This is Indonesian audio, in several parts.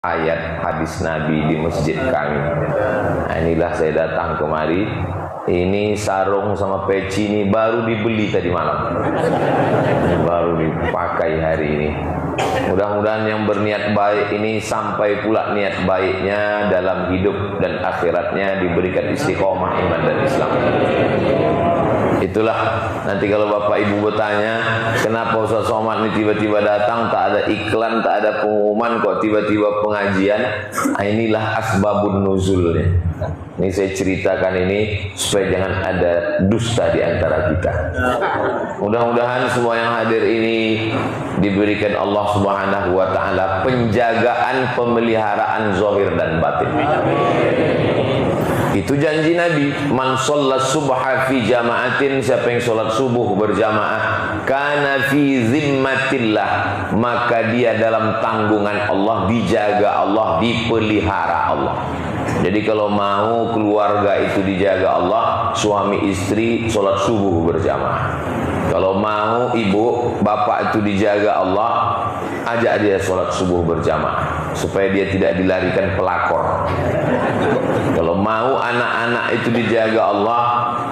ayat hadis Nabi di masjid kami. Nah, inilah saya datang kemari. Ini sarung sama peci ini baru dibeli tadi malam. Baru dipakai hari ini. Mudah-mudahan yang berniat baik ini sampai pula niat baiknya dalam hidup dan akhiratnya, diberikan istiqomah iman dan Islam. Itulah nanti kalau bapak ibu bertanya, kenapa Ustaz Somad ini tiba-tiba datang, tak ada iklan, tak ada pengumuman, kok tiba-tiba pengajian. Nah, inilah asbabun nuzulnya. Ini saya ceritakan ini supaya jangan ada dusta di antara kita. Mudah-mudahan semua yang hadir ini diberikan Allah Subhanahu wa taala penjagaan, pemeliharaan zahir dan batin. Itu janji Nabi, man shallat subha fi jama'atin, siapa yang salat subuh berjamaah, kana fi zimmatillah, maka dia dalam tanggungan Allah, dijaga Allah, dipelihara Allah. Jadi kalau mau keluarga itu dijaga Allah, suami istri salat subuh berjamaah. Kalau mau ibu bapak itu dijaga Allah, ajak dia salat subuh berjamaah supaya dia tidak dilarikan pelakor. Kalau mau anak-anak itu dijaga Allah,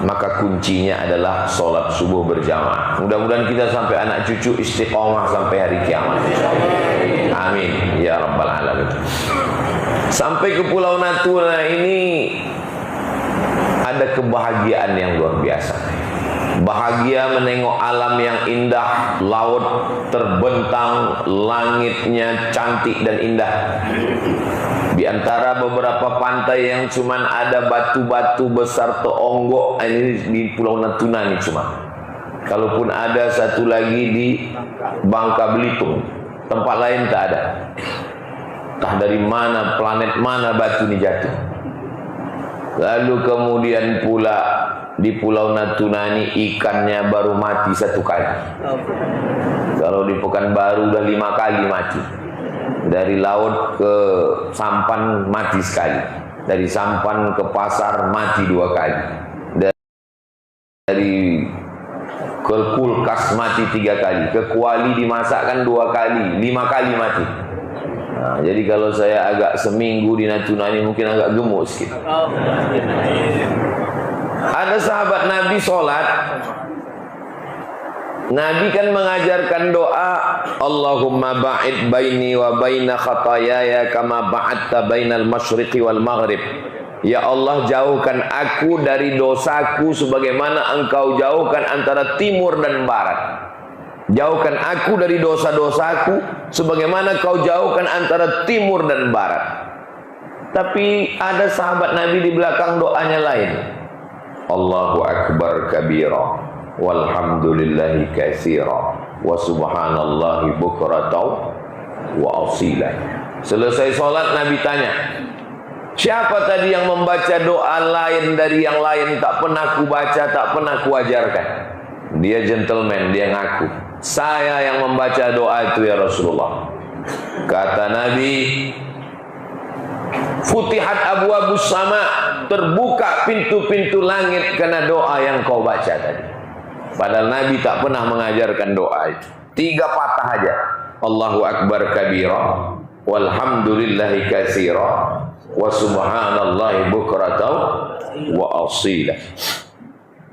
maka kuncinya adalah sholat subuh berjamaah. Mudah-mudahan kita sampai anak cucu istiqomah sampai hari kiamat. Amin ya rabbal alamin. Sampai ke Pulau Natuna ini ada kebahagiaan yang luar biasa. Bahagia menengok alam yang indah, laut terbentang, langitnya cantik dan indah. Di antara beberapa pantai yang cuman ada batu-batu besar teonggok, ini di Pulau Natuna ini cuma. Kalaupun ada satu lagi di Bangka Belitung, tempat lain tak ada. Entah dari mana, planet mana batu ini jatuh. Lalu kemudian pula di Pulau Natuna ini ikannya baru mati satu kali. Kalau di Pekanbaru udah 5 kali mati. Dari laut ke sampan mati sekali. Dari sampan ke pasar mati 2 kali. Dari ke kulkas mati 3 kali. Ke kuali dimasakkan 2 kali, 5 kali mati. Nah, jadi kalau saya agak seminggu di Natuna ini mungkin agak gemuk sedikit. Ada sahabat Nabi sholat. Nabi kan mengajarkan doa, Allahumma ba'id baini wa baina khatayaya kama ba'adta bainal masyriqi wal maghrib. Ya Allah, jauhkan aku dari dosaku sebagaimana engkau jauhkan antara timur dan barat. Jauhkan aku dari dosa-dosaku sebagaimana kau jauhkan antara timur dan barat. Tapi ada sahabat Nabi di belakang doanya lain. Allahu akbar kabira walhamdulillahi katsira wa subhanallahi bukratan wa asila. Selesai sholat Nabi tanya, siapa tadi yang membaca doa lain dari yang lain, tak pernah ku baca, tak pernah ku ajarkan? Dia gentleman, dia ngaku, saya yang membaca doa itu ya Rasulullah. Kata Nabi, futihat abwabus sama, terbuka pintu-pintu langit karena doa yang kau baca tadi. Padahal Nabi tak pernah mengajarkan doa itu. 3 patah aja. Allahu akbar kabira walhamdulillahi katsira wa subhanallahi bukratan wa asila.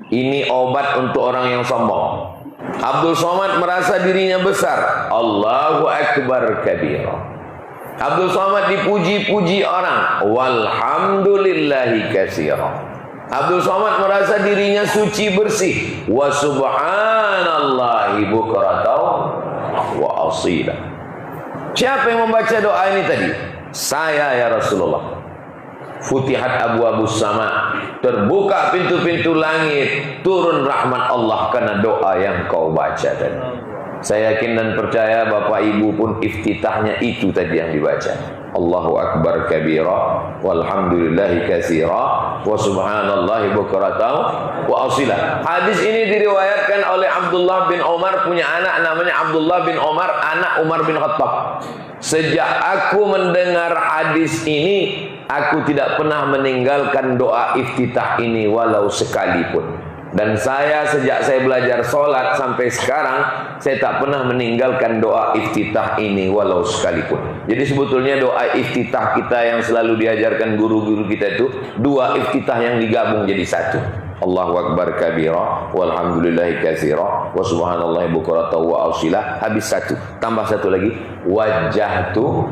Ini obat untuk orang yang sombong. Abdul Somad merasa dirinya besar. Allahu akbar kabira. Abdul Somad dipuji-puji orang. Walhamdulillahi katsira. Abdul Somad merasa dirinya suci bersih. Wa subhanallahi bukratan wa asila. Siapa yang membaca doa ini tadi? Saya ya Rasulullah. Futihat abwabus sama, terbuka pintu-pintu langit, turun rahmat Allah karena doa yang kau baca tadi. Saya yakin dan percaya bapak ibu pun iftitahnya itu tadi yang dibaca. Allahu akbar kabira walhamdulillahi katsira wa subhanallahi bukratan wa asila. Hadis ini diriwayatkan oleh Abdullah bin Umar, punya anak namanya Abdullah bin Umar, anak Umar bin Khattab. Sejak aku mendengar hadis ini, aku tidak pernah meninggalkan doa iftitah ini walau sekalipun. Dan saya sejak saya belajar sholat sampai sekarang, saya tak pernah meninggalkan doa iftitah ini walau sekalipun. Jadi sebetulnya doa iftitah kita yang selalu diajarkan guru-guru kita itu dua iftitah yang digabung jadi satu. Allahu Akbar kabira walhamdulillahi katsira wa subhanallahi bukratan wa asila. Habis satu, tambah satu lagi, wajjahtu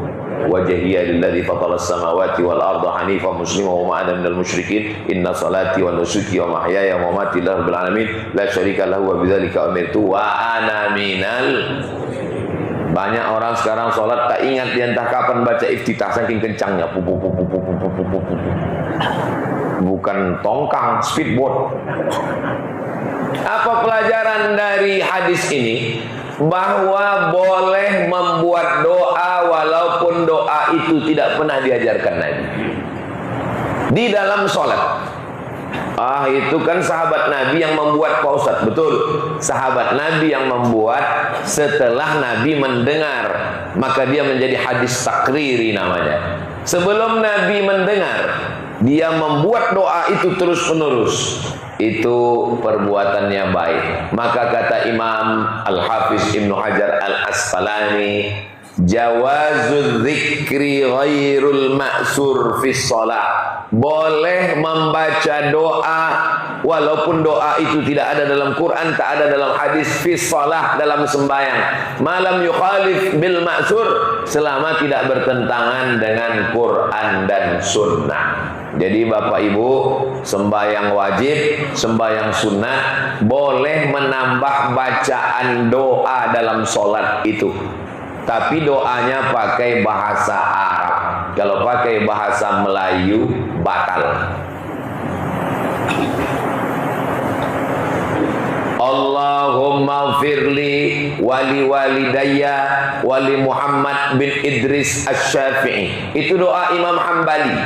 wajhiya lilladzi fataras samawati wal arda hanifan musliman wa ma ana minal musyrikin inna salati wa nusuki wa mahyaya wa mamati lillahi rabbil alamin la syarika lahu wa bidzalika umirtu wa ana minal. Banyak orang sekarang sholat tak ingat dia entah kapan baca iftitah saking kencangnya. Bukan tongkang, speedboat. Apa pelajaran dari hadis ini? Bahwa boleh membuat doa walaupun doa itu tidak pernah diajarkan Nabi di dalam sholat. Itu kan sahabat Nabi yang membuat, Pak Ustadz. Betul, sahabat Nabi yang membuat setelah Nabi mendengar, maka dia menjadi hadis takriri namanya. Sebelum Nabi mendengar, dia membuat doa itu terus menerus. Itu perbuatannya baik. Maka kata Imam Al-Hafiz Ibnu Hajar Al-Asqalani, jawazul dzikri ghairul ma'sur fi shalah. Boleh membaca doa walaupun doa itu tidak ada dalam Quran, tak ada dalam hadis, fi shalah, dalam sembahyang. Malam yukhalif bil ma'sur, selama tidak bertentangan dengan Quran dan sunnah. Jadi Bapak Ibu, sembahyang wajib, sembahyang sunnah, boleh menambah bacaan doa dalam sholat itu. Tapi doanya pakai bahasa Arab. Kalau pakai bahasa Melayu, batal. Allahumma firli wali walidayya wali Muhammad bin Idris Asy-Syafi'i. Itu doa Imam Hambali.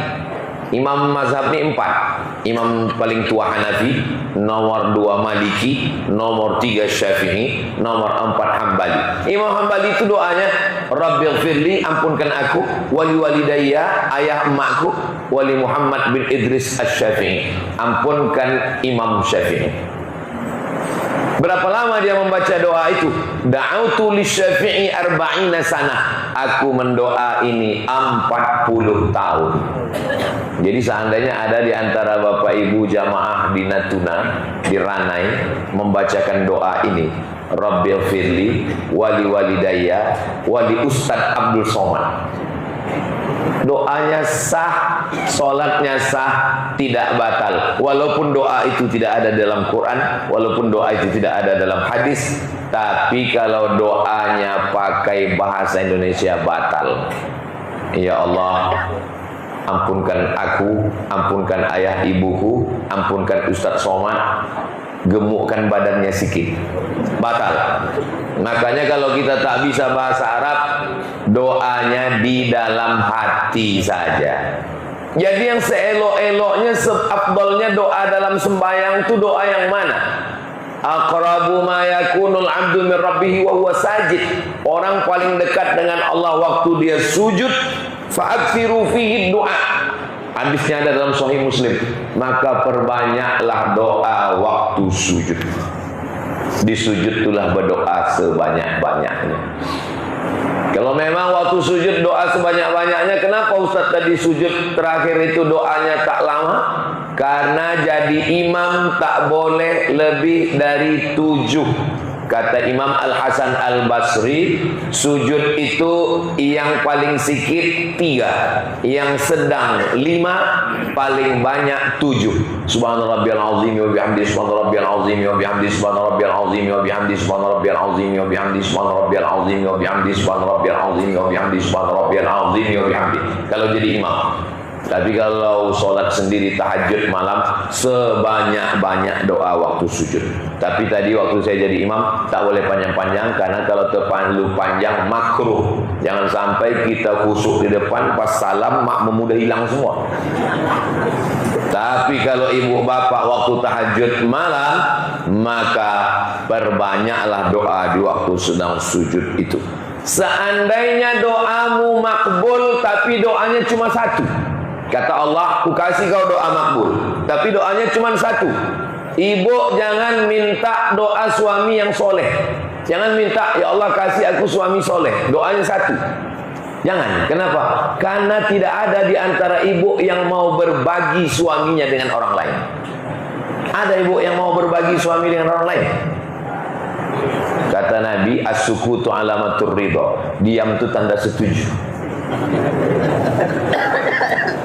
Imam mazhab ini 4. Imam paling tua Hanafi, nomor 2 Maliki, nomor 3 Syafi'i, nomor 4 Hambali. Imam Hambali itu doanya, Rabbighfirli, ampunkan aku, wali walidayya, ayah emakku, wali Muhammad bin Idris Asy-Syafi'i, ampunkan Imam Syafi'i. Berapa lama dia membaca doa itu? Da'autu lisyafi'i arba'ina sanah. Aku mendoa ini 40 tahun. Jadi seandainya ada di antara Bapak Ibu jamaah di Natuna, di Ranai, membacakan doa ini, Rabbighfirli wali walidayya wali Ustadz Abdul Somad, doanya sah, sholatnya sah, tidak batal. Walaupun doa itu tidak ada dalam Quran, walaupun doa itu tidak ada dalam hadis, tapi kalau doanya pakai bahasa Indonesia batal. Ya Allah, ampunkan aku, ampunkan ayah ibuku, ampunkan Ustadz Somad, gemukkan badannya sikit, batal. Makanya kalau kita tak bisa bahasa Arab, doanya di dalam hati saja. Jadi yang seelok-eloknya, seafdalnya doa dalam sembahyang itu doa yang mana? Aqrabu ma yakunul 'abdu min rabbih wa huwa sajid. Orang paling dekat dengan Allah waktu dia sujud. Fa'akthiru fihi du'a. Hadisnya ada dalam Sahih Muslim. Maka perbanyaklah doa waktu sujud. Di sujud itulah berdoa sebanyak-banyaknya. Kalau memang waktu sujud doa sebanyak-banyaknya, kenapa Ustaz tadi sujud terakhir itu doanya tak lama? Karena jadi imam tak boleh lebih dari 7. Kata Imam Al-Hasan Al-Basri, sujud itu yang paling sikit 3, yang sedang 5, paling banyak 7. Subhana rabbiyal azim wa bihamdi, subhana rabbiyal azim wa bihamdi, subhana rabbiyal azim wa bihamdi, subhana rabbiyal azim wa bihamdi, subhana rabbiyal azim wa bihamdi, subhana rabbiyal azim wa bihamdi, subhana rabbiyal azim wa bihamdi. Kalau jadi imam. Tapi kalau sholat sendiri tahajud malam, sebanyak-banyak doa waktu sujud. Tapi tadi waktu saya jadi imam, tak boleh panjang-panjang, karena kalau terlalu panjang makruh. Jangan sampai kita khusyuk di depan, pas salam makmum mudah hilang semua. Tapi kalau ibu bapak waktu tahajud malam, maka perbanyaklah doa di waktu sedang sujud itu. Seandainya doamu makbul, tapi doanya cuma 1. Kata Allah, ku kasih kau doa makbul, tapi doanya cuma 1. Ibu jangan minta doa suami yang soleh. Jangan minta, ya Allah kasih aku suami soleh. Doanya satu. Jangan. Kenapa? Karena tidak ada di antara ibu yang mau berbagi suaminya dengan orang lain. Ada ibu yang mau berbagi suami dengan orang lain? Kata Nabi, as-sukutu alamatur ridho. Diam itu tanda setuju.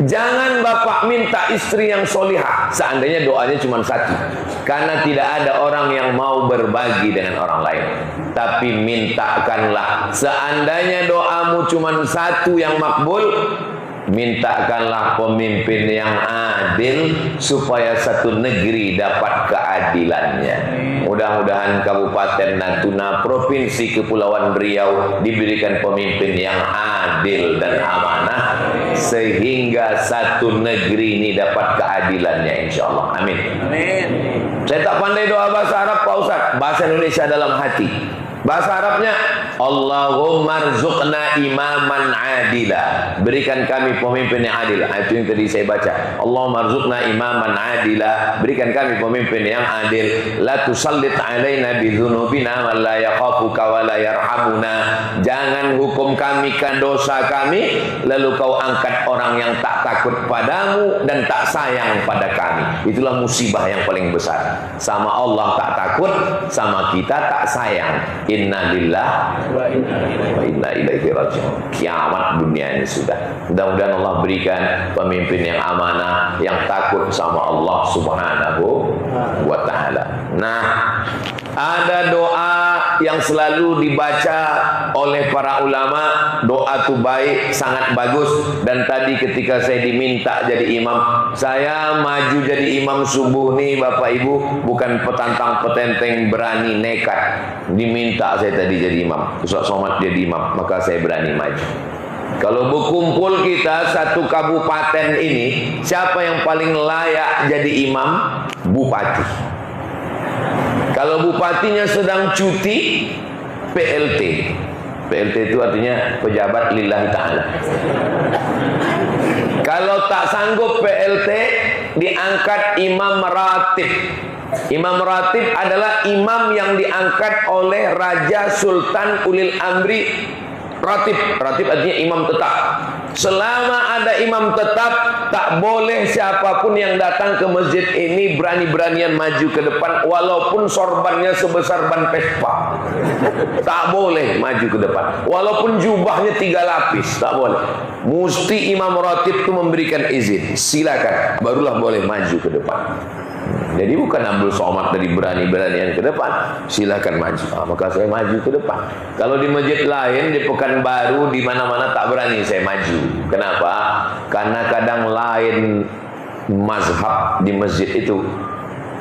Jangan bapak minta istri yang solihah seandainya doanya cuma satu, karena tidak ada orang yang mau berbagi dengan orang lain. Tapi mintakanlah, seandainya doamu cuma satu yang makbul, mintakanlah pemimpin yang adil supaya satu negeri dapat keadilannya. Mudah-mudahan Kabupaten Natuna, Provinsi Kepulauan Riau diberikan pemimpin yang adil dan amanah, sehingga satu negeri ini dapat keadilannya, insya Allah. Amin. Amin. Saya tak pandai doa bahasa Arab Pak Ustaz, bahasa Indonesia dalam hati. Bahasa Arabnya, Allahumma rzuqna imaman adila. Berikan kami pemimpin yang adil. Itu yang tadi saya baca. Allahumma rzuqna imaman adila. Berikan kami pemimpin yang adil. La tusallit alaina bidzunubina wa la yakhafuka wa la yarhamuna. Jangan hukum kami kan dosa kami, lalu kau angkat orang yang tak takut padamu dan tak sayang pada kami. Itulah musibah yang paling besar. Sama Allah tak takut, sama kita tak sayang. Inna lillah wa inna ilaihi raji'un. Kiamat dunia ini sudah. Mudah-mudahan Allah berikan pemimpin yang amanah, yang takut sama Allah Subhanahu wa ta'ala. Nah, ada doa yang selalu dibaca oleh para ulama. Doa itu baik, sangat bagus. Dan tadi ketika saya diminta jadi imam, saya maju jadi imam subuh nih Bapak Ibu, bukan petantang petenteng, berani nekat. Diminta saya tadi jadi imam, Ustaz Somad jadi imam, maka saya berani maju. Kalau berkumpul kita satu kabupaten ini, siapa yang paling layak jadi imam? Bupati. Kalau bupatinya sedang cuti, PLT. PLT itu artinya pejabat lillahi ta'ala. Kalau tak sanggup PLT, diangkat imam ratib. Imam ratib adalah imam yang diangkat oleh Raja Sultan Ulil Amri. Ratib, ratib artinya imam tetap. Selama ada imam tetap, tak boleh siapapun yang datang ke masjid ini berani-beranian maju ke depan, walaupun sorbannya sebesar ban Vespa. Tak boleh maju ke depan, walaupun jubahnya 3 lapis, tak boleh. Mesti imam ratib itu memberikan izin, silakan, barulah boleh maju ke depan. Jadi bukan Abdul Somad dari berani-beranian ke depan, silakan maju. Maka saya maju ke depan. Kalau di masjid lain, di Pekanbaru, di mana-mana tak berani saya maju. Kenapa? Karena kadang lain mazhab di masjid itu.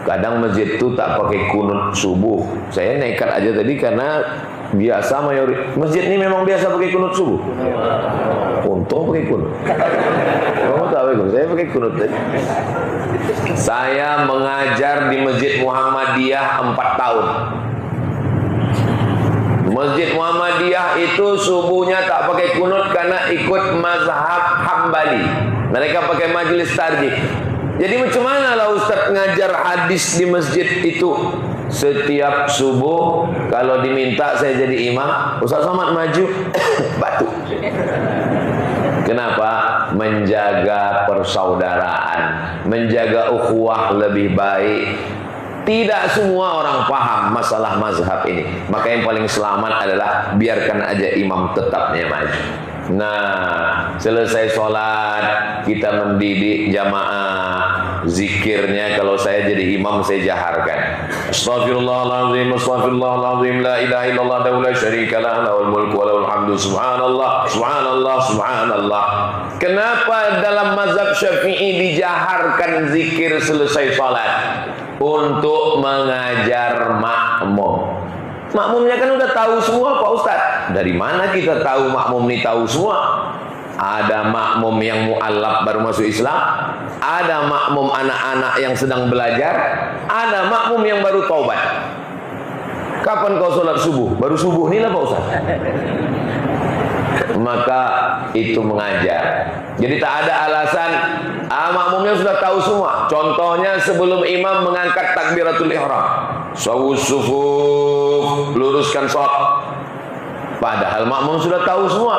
Kadang masjid itu tak pakai kunut subuh. Saya nekat aja tadi karena biasa mayoritas masjid ini memang biasa pakai kunut subuh. Untung pakai kunut. Kamu tahu itu? Saya pakai kunut tadi. Saya mengajar di Masjid Muhammadiyah 4 tahun. Masjid Muhammadiyah itu subuhnya tak pakai kunut karena ikut mazhab Hambali. Mereka pakai majelis tarjih. Jadi macam mana lah Ustaz ngajar hadis di masjid itu? Setiap subuh kalau diminta saya jadi imam, Ustaz Somad maju, batuk. Kenapa? Menjaga persaudaraan, menjaga ukhuwah lebih baik. Tidak semua orang paham masalah mazhab ini. Maka yang paling selamat adalah biarkan aja imam tetapnya maju. Nah, selesai sholat kita mendidik jamaah. Zikirnya kalau saya jadi imam saya jaharkan. Astaghfirullahaladzim, astaghfirullahaladzim, la ilaha illallah la syarika lah, lahul mulku wa lahul hamdu, subhanallah, subhanallah, subhanallah. Kenapa dalam mazhab Syafi'i dijaharkan zikir selesai sholat? Untuk mengajar makmum. Makmumnya kan udah tahu semua Pak Ustaz. Dari mana kita tahu makmum ini tahu semua? Ada makmum yang mu'allaf baru masuk Islam, ada makmum anak-anak yang sedang belajar, ada makmum yang baru taubat. Kapan kau sholat subuh? Baru subuh nih lah Pak Ustaz. Maka itu mengajar. Jadi tak ada alasan Makmumnya sudah tahu semua. Contohnya sebelum imam mengangkat takbiratul ihram, shawus sufuf, luruskan shaf. Padahal makmum sudah tahu semua.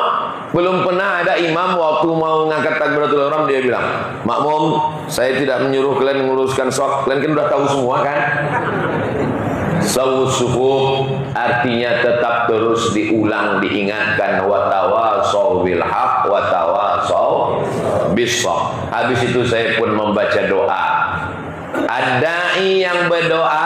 Belum pernah ada imam waktu mau mengangkat takbiratul ihram dia bilang, makmum, saya tidak menyuruh kalian meluruskan shaf, kalian kan sudah tahu semua kan? Shawus sufuf artinya tetap terus diulang, diingatkan, wa tawasaw bil haq wa tawasaw bis sabr. Habis itu saya pun membaca doa. Ad-da'i yang berdoa,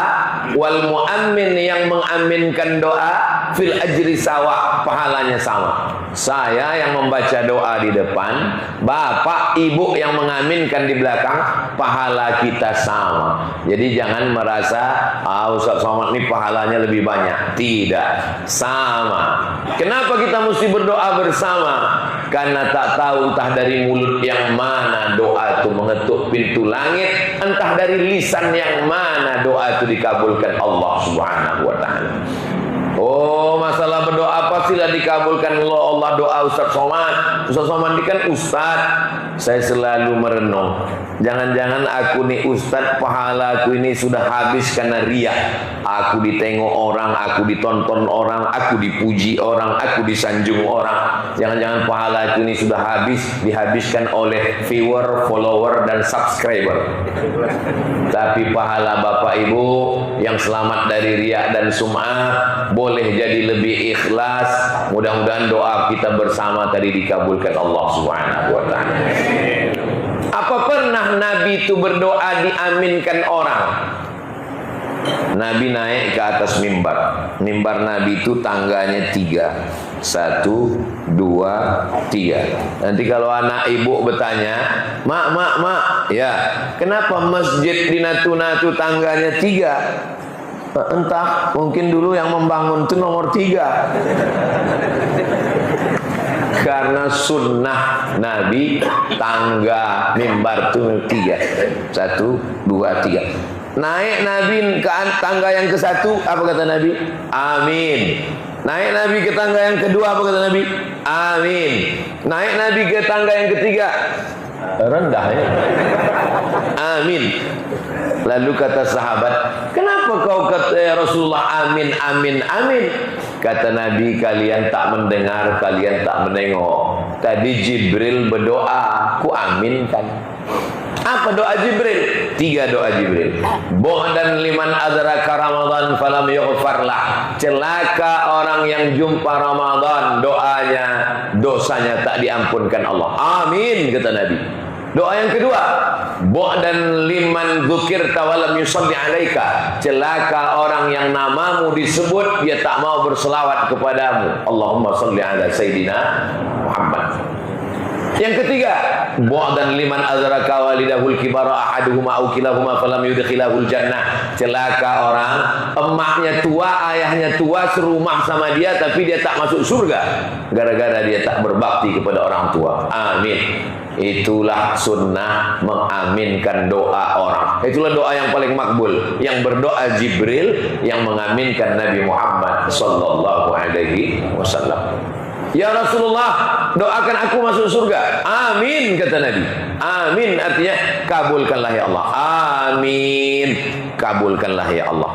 wal mu'ammin yang mengaminkan doa, fil ajri sawa, pahalanya sama. Saya yang membaca doa di depan, bapak ibu yang mengaminkan di belakang, pahala kita sama. Jadi jangan merasa Ustaz Somad ini pahalanya lebih banyak. Tidak, sama. Kenapa kita mesti berdoa bersama? Karena tak tahu entah dari mulut yang mana doa itu mengetuk pintu langit, entah dari lisan yang mana doa itu dikabulkan Allah Subhanahu wa taala. Oh, masalah berdoa pastilah dikabulkan Allah doa Ustaz Somad. Ustaz Somad ini kan Ustaz. Saya selalu merenung, jangan-jangan aku nih Ustaz, pahala aku ini sudah habis karena riya. Aku ditengok orang, aku ditonton orang, aku dipuji orang, aku disanjung orang. Jangan-jangan pahala aku ini sudah habis, dihabiskan oleh viewer, follower, dan subscriber. Tapi pahala Bapak Ibu yang selamat dari riya dan sum'ah boleh jadi lebih ikhlas. Mudah-mudahan doa kita bersama tadi dikabulkan Allah Subhanahu wa taala. Apa pernah Nabi itu berdoa diaminkan orang? Nabi naik ke atas mimbar. Mimbar Nabi itu tangganya 3. 1, 2, 3. Nanti kalau anak ibu bertanya, mak, ya, kenapa masjid di Natuna itu tangganya 3? Entah, mungkin dulu yang membangun itu nomor 3. Karena sunnah Nabi tangga mimbar itu 3. 1, 2, 3. Naik Nabi ke tangga yang ke-1, apa kata Nabi? Amin. Naik Nabi ke tangga yang kedua, apa kata Nabi? Amin. Naik Nabi ke tangga yang ketiga, rendah ya. Amin. Lalu kata sahabat, kenapa kau kata ya Rasulullah amin, amin, amin? Kata Nabi, kalian tak mendengar, kalian tak menengok. Tadi Jibril berdoa, ku aminkan. Apa doa Jibril? 3 doa Jibril. Bu'dan liman adraka Ramadan falam yughfarlah. Celaka orang yang jumpa Ramadan, doanya, dosanya tak diampunkan Allah. Amin, kata Nabi. Doa yang kedua, bu'dan liman dzukirta wa lam yusalli 'alaika. Celaka orang yang namamu disebut, dia tak mau berselawat kepadamu. Allahumma shalli ala sayidina Muhammad. Yang ketiga, bu'dan liman adraka walidahul kibara ahaduhuma aw kilahuma falam yudkhilahul jannah. Celaka orang emaknya tua, ayahnya tua, serumah sama dia tapi dia tak masuk surga gara-gara dia tak berbakti kepada orang tua. Amin. Itulah sunnah mengaminkan doa orang. Itulah doa yang paling makbul. Yang berdoa Jibril, yang mengaminkan Nabi Muhammad sallallahu alaihi wasallam. Ya Rasulullah, doakan aku masuk surga. Amin, kata Nabi. Amin artinya kabulkanlah ya Allah. Amin, kabulkanlah ya Allah.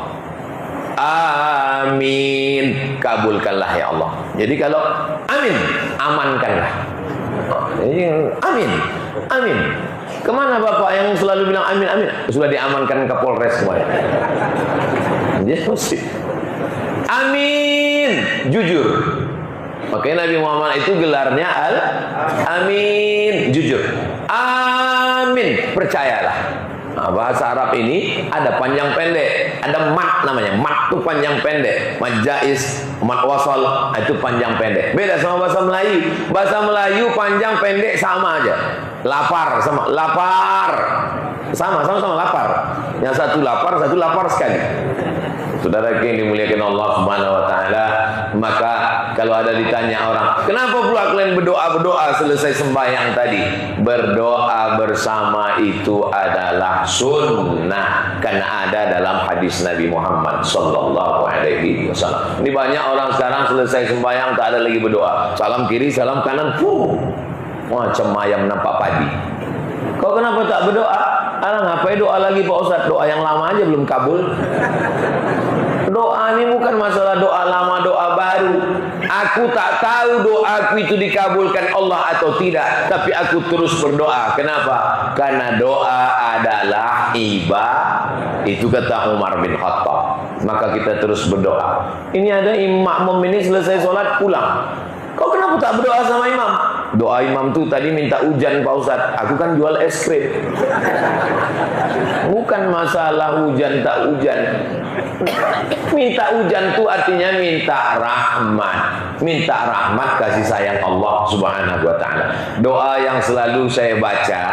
Amin, kabulkanlah ya Allah. Jadi kalau amin, amankanlah. Amin, amin. Kemana Bapak yang selalu bilang amin, amin? Sudah diamankan Kapolres semuanya. Dia mesti amin, jujur. Oke, Nabi Muhammad itu gelarnya Al-Amin, jujur. Amin, percayalah. Nah, bahasa Arab ini ada panjang pendek, ada mat namanya. Mat itu panjang pendek, mat jaiz, mat wasal itu panjang pendek. Beda sama bahasa Melayu. Bahasa Melayu panjang pendek sama aja. Lapar sama lapar. Sama-sama lapar. Yang satu lapar sekali. Saudara yang dimuliakan Allah Subhanahu wa taala, maka kalau ada ditanya orang, kenapa pula kalian berdoa selesai sembahyang tadi? Berdoa bersama itu adalah sunnah, karena ada dalam hadis Nabi Muhammad sallallahu alaihi wasallam. Ini banyak orang sekarang selesai sembahyang tak ada lagi berdoa. Salam kiri, salam kanan, macam ayam nampak padi. Kau kenapa tak berdoa? Alah, ngapain doa lagi Pak Ustaz? Doa yang lama aja belum kabul. Doa ini bukan masalah doa lama, doa baru. Aku tak tahu doaku itu dikabulkan Allah atau tidak, tapi aku terus berdoa. Kenapa? Karena doa adalah ibadah. Itu kata Umar bin Khattab. Maka kita terus berdoa. Ini ada makmum ini selesai sholat pulang. Kau kenapa tak berdoa sama imam? Doa imam tuh tadi minta hujan Pak Ustaz. Aku kan jual es krim. Bukan masalah hujan tak hujan. Minta hujan tuh artinya minta rahmat. Minta rahmat kasih sayang Allah Subhanahu wa ta'ala. Doa yang selalu saya baca,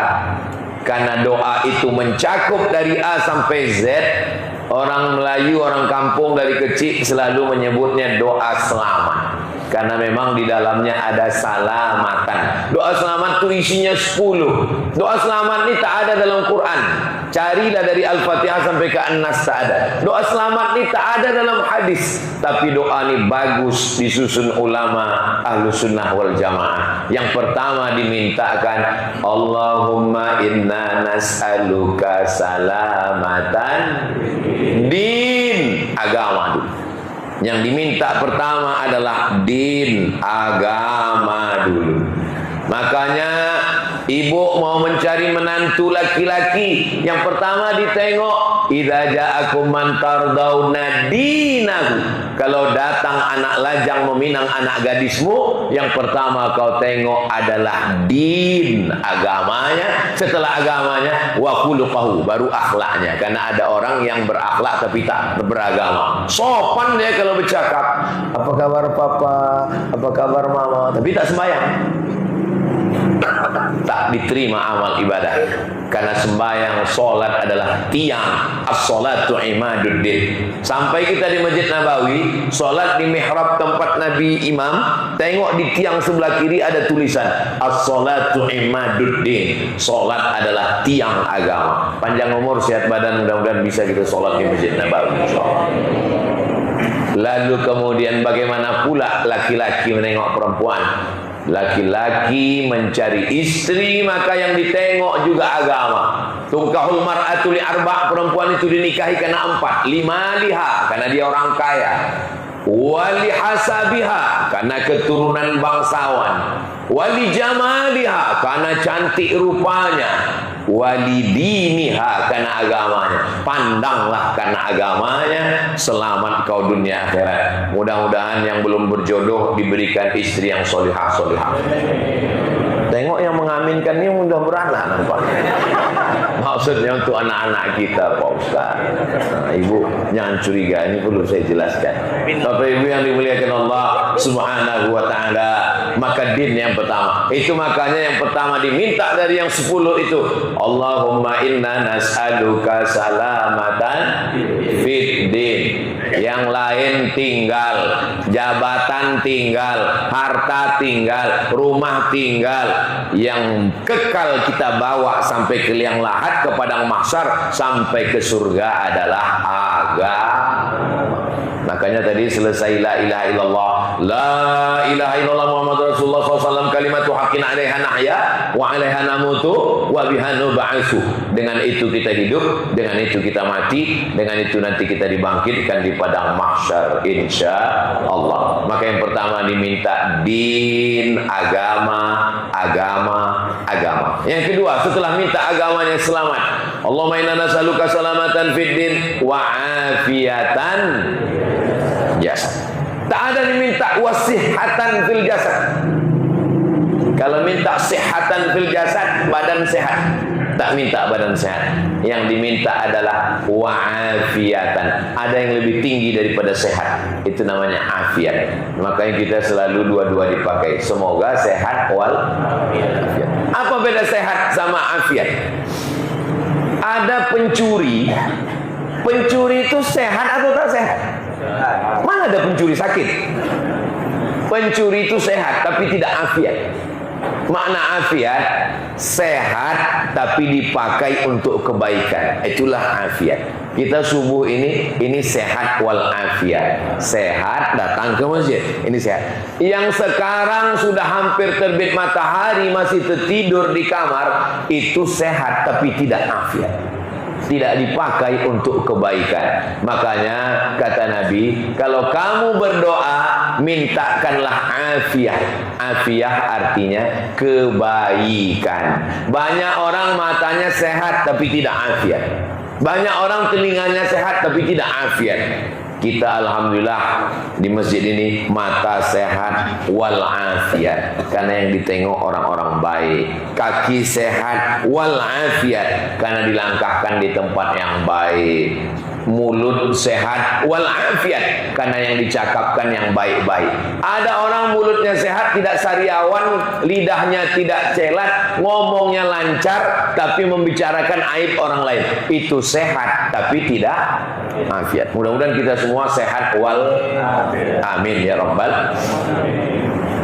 karena doa itu mencakup dari A sampai Z. Orang Melayu, orang kampung dari kecil selalu menyebutnya doa selamat. Karena memang di dalamnya ada salamatan. Doa selamat itu isinya 10. Doa selamat ini tak ada dalam Quran. Carilah dari Al-Fatihah sampai ke An-Nas, tak ada. Doa selamat ini tak ada dalam hadis. Tapi doa ini bagus disusun ulama Ahlus Sunnah wal Jamaah. Yang pertama dimintakan, Allahumma inna nas'aluka salamatan din, agama dulu. Yang diminta pertama adalah din, agama dulu. Makanya ibu mau mencari menantu laki-laki, yang pertama ditengok, idza ja'akum man tardawna dinahu. Kalau datang anak lajang meminang anak gadismu, yang pertama kau tengok adalah din, agamanya. Setelah agamanya, wa khuluquhu, baru akhlaknya. Karena ada orang yang berakhlak tapi tak beragama. Sopan dia kalau bercakap, apa kabar papa, apa kabar mama, tapi tak sembahyang. Tak diterima amal ibadah. Karena sembahyang, solat adalah tiang. As-salatu imaduddin. Sampai kita di Masjid Nabawi, solat di mihrab tempat Nabi imam, tengok di tiang sebelah kiri ada tulisan As-salatu imaduddin. Solat adalah tiang agama. Panjang umur, sehat badan, mudah-mudahan bisa kita solat di Masjid Nabawi, insyaallah. Lalu kemudian bagaimana pula laki-laki menengok perempuan? Laki-laki mencari istri, maka yang ditengok juga agama. Tungkahul mar'atu li arba', perempuan itu dinikahi karena 4. Lima liha, karena dia orang kaya. Wali hasabiha, karena keturunan bangsawan. Wali jamaliha, karena cantik rupanya. Wali diniha, karena agamanya. Pandanglah karena agamanya, selamat kau dunia akhirat. Mudah-mudahan yang belum berjodoh diberikan istri yang solihah-solihah. Tengok yang mengaminkan ini mudah beranak nampak. Maksudnya untuk anak-anak kita Pak Ustaz. Nah, ibu jangan curiga, ini perlu saya jelaskan. Bapak ibu yang dimuliakan Allah Subhanahu wa ta'ala. Maka din yang pertama, itu makanya yang pertama diminta dari yang 10 itu, Allahumma inna nas'aluka salamatan fid din. Yang lain tinggal, jabatan tinggal, harta tinggal, rumah tinggal. Yang kekal kita bawa sampai ke liang lahat, ke padang mahsyar, sampai ke surga adalah agama. Makanya tadi selesai la ilaha illallah, la ilaha illallah Muhammad Rasulullah SAW, kalimatu haqqin alaiha nahya wa alaiha namutu wa biha nub'atsu. Dengan itu kita hidup, dengan itu kita mati, dengan itu nanti kita dibangkitkan di padang mahsyar insyaallah. Maka yang pertama diminta din, agama, agama, agama. Yang kedua, setelah minta agamanya selamat, Allahumma inna nas'aluka salamatan fid din wa afiyatan jasad. Tak ada diminta wasihatan fil jasad. Kalau minta sihatan fil jasad, badan sehat. Tak minta badan sehat. Yang diminta adalah wa'afiatan. Ada yang lebih tinggi daripada sehat. Itu namanya afiat. Makanya kita selalu dua-dua dipakai. Semoga sehat wal afiat. Apa beda sehat sama afiat? Ada pencuri. Pencuri itu sehat atau tak sehat? Mana ada pencuri sakit? Pencuri itu sehat tapi tidak afiat. Makna afiat, sehat tapi dipakai untuk kebaikan. Itulah afiat. Kita subuh ini sehat walafiat. Sehat datang ke masjid, ini sehat. Yang sekarang sudah hampir terbit matahari masih tertidur di kamar, itu sehat tapi tidak afiat. Tidak dipakai untuk kebaikan. Makanya kata Nabi, kalau kamu berdoa, mintakanlah afiat. Afiat artinya kebaikan. Banyak orang matanya sehat tapi tidak afiat. Banyak orang telinganya sehat tapi tidak afiat. Kita alhamdulillah di masjid ini mata sehat wal afiat, karena yang ditengok orang-orang baik. Kaki sehat wal afiat, karena dilangkahkan di tempat yang baik. Mulut sehat wal afiat, karena yang dicakapkan yang baik-baik. Ada orang mulutnya sehat, tidak sariawan, lidahnya tidak celat, ngomongnya lancar, tapi membicarakan aib orang lain. Itu sehat tapi tidak afiat. Mudah-mudahan kita semua sehat wal amin ya rabbal.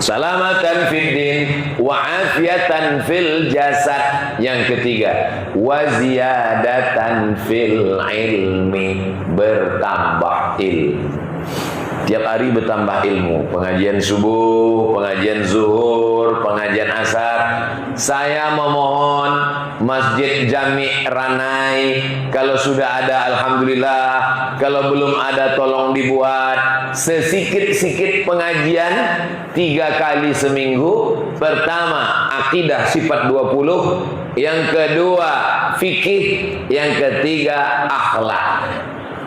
Salamatan fid din wa afiatan fil jasad. Yang ketiga, wa ziyadatan fil ilmi, bertambah ilmu. Tiap hari bertambah ilmu. Pengajian subuh, pengajian zuhur, pengajian asar. Saya memohon Masjid Jami' Ranai, kalau sudah ada alhamdulillah, kalau belum ada tolong dibuat sesikit-sikit pengajian 3 kali seminggu. Pertama akidah sifat 20, yang kedua fikih, yang ketiga akhlak.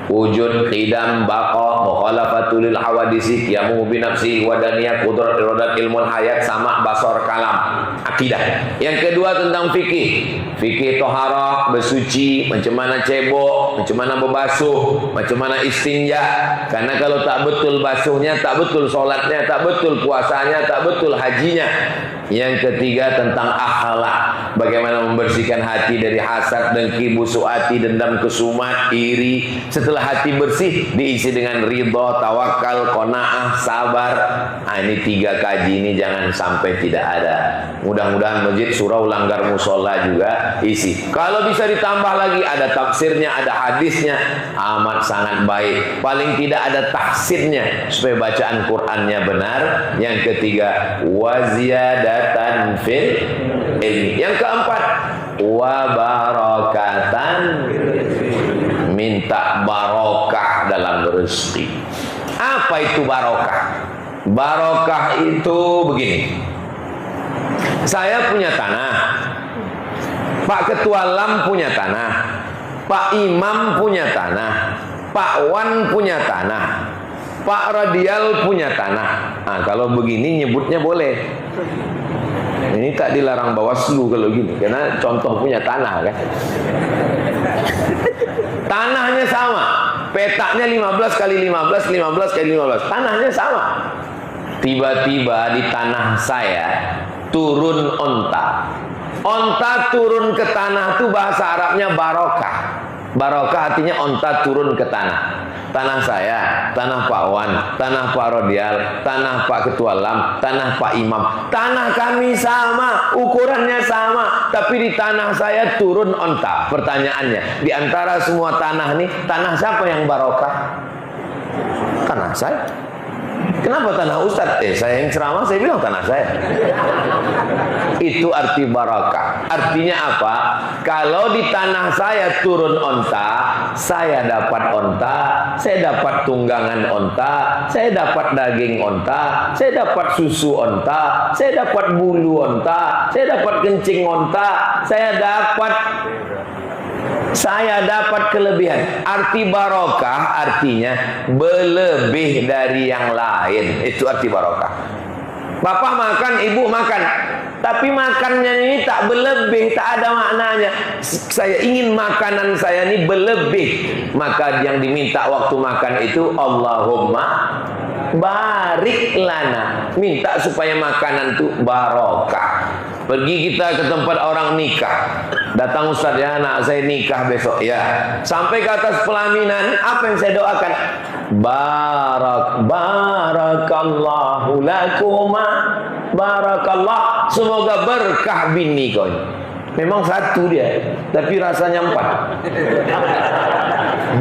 Wujud, qidam, baqa, mukhalafatul lil hawadisi, qiyamu bi nafsi, wadaniyah, qudrat, iradat, ilmul hayat, sama, basar, kalam. Akidah. Yang kedua tentang fikih. Fikih toharah, bersuci, macam mana cebok, macam mana berbasuh, macam mana istinja. Karena kalau tak betul basuhnya, tak betul solatnya, tak betul puasanya, tak betul hajinya. Yang ketiga tentang akhlak, bagaimana membersihkan hati dari hasad, dengki, busuk hati, dendam, kesumat, iri. Setelah hati bersih, diisi dengan ridha, tawakal, qanaah, sabar. Nah, ini 3 kaji ini jangan sampai tidak ada. Mudah-mudahan masjid surau langgar musola juga isi. Kalau bisa ditambah lagi, ada tafsirnya, ada hadisnya, amat sangat baik. Paling tidak ada tahsinnya supaya bacaan Qur'annya benar. Yang ketiga, waziyadatan fil ilmi. Yang keempat, wabarakatan, minta barokah dalam rezeki. Apa itu barokah? Barokah itu begini. Saya punya tanah, Pak Ketua Lam punya tanah, Pak Imam punya tanah, Pak Wan punya tanah, Pak Radial punya tanah. Nah, kalau begini nyebutnya boleh. Ini tak dilarang Bawaslu kalau gini, karena contoh punya tanah kan. Tanahnya sama, petaknya 15 kali 15, 15 kali 15, tanahnya sama. Tiba-tiba di tanah saya turun onta. Onta turun ke tanah itu bahasa Arabnya barokah. Barokah artinya onta turun ke tanah. Tanah saya, tanah Pak Wan, tanah Pak Rodial, tanah Pak Ketua Lam, tanah Pak Imam. Tanah kami sama, ukurannya sama, tapi di tanah saya turun onta. Pertanyaannya, di antara semua tanah nih, tanah siapa yang barokah? Tanah saya. Kenapa tanah Ustadz? Saya yang ceramah, saya bilang tanah saya. Itu arti barakah. Artinya apa? Kalau di tanah saya turun onta, saya dapat onta, saya dapat tunggangan onta, saya dapat daging onta, saya dapat susu onta, saya dapat bulu onta, saya dapat kencing onta, saya dapat kelebihan. Arti barokah artinya berlebih dari yang lain. Itu arti barokah. Bapak makan, ibu makan, tapi makannya ini tak berlebih, tak ada maknanya. Saya ingin makanan saya ini berlebih, maka yang diminta waktu makan itu Allahumma barik lana. Minta supaya makanan itu barokah. Pergi kita ke tempat orang nikah. Datang Ustaz, ya anak saya nikah besok. Ya. Sampai ke atas pelaminan, apa yang saya doakan? Barakallahu lakuma. Barakallah. Semoga berkah bini kau. Memang satu dia, tapi rasanya 4.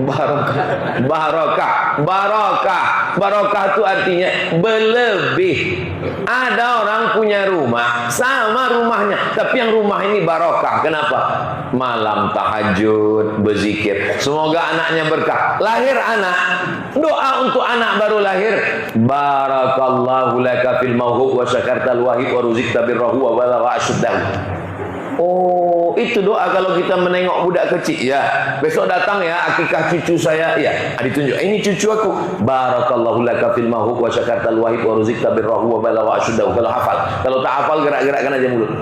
Barokah, barokah, barokah. Barokah itu artinya berlebih. Ada orang punya rumah, sama rumahnya, tapi yang rumah ini barokah. Kenapa? Malam tahajud, berzikir. Semoga anaknya berkah. Lahir anak, doa untuk anak baru lahir. Barakallahu laka fil mauhub wa syakartal wahid wa ruzikta birrahu wa balagha asyuddahu. Oh, itu doa kalau kita menengok budak kecil. Ya, besok datang ya akikah cucu saya. Ya, ditunjuk. Ini cucu aku. Barakallahu laka fil mahub wa syakartal wahid wa ruzikta birrahu wa balagha asyuddahu. Kalau hafal. Kalau tak hafal gerak-gerakkan aja mulut.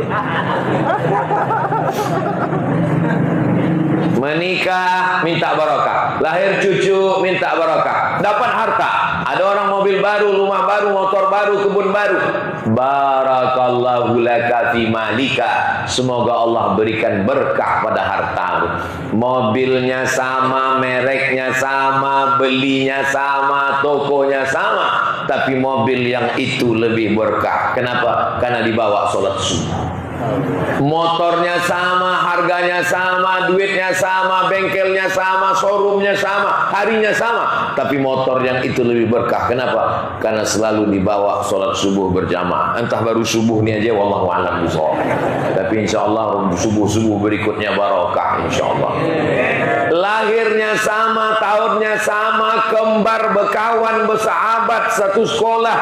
Menikah minta barokah, lahir cucu minta barokah, dapat harta, ada orang mobil baru, rumah baru, motor baru, kebun baru. Barakallahu laka fi malika. Semoga Allah berikan berkah pada hartamu. Mobilnya sama, mereknya sama, belinya sama, tokonya sama, tapi mobil yang itu lebih berkah. Kenapa? Karena dibawa sholat subuh. Motornya sama, harganya sama, duitnya sama, bengkelnya sama, showroomnya sama, harinya sama, tapi motor yang itu lebih berkah. Kenapa? Karena selalu dibawa sholat subuh berjamaah. Entah baru subuh ini aja, wallahu a'lam bishawab. Tapi insyaallah subuh-subuh berikutnya barokah insyaallah. Lahirnya sama, tahunnya sama, kembar, berkawan, bersahabat, satu sekolah,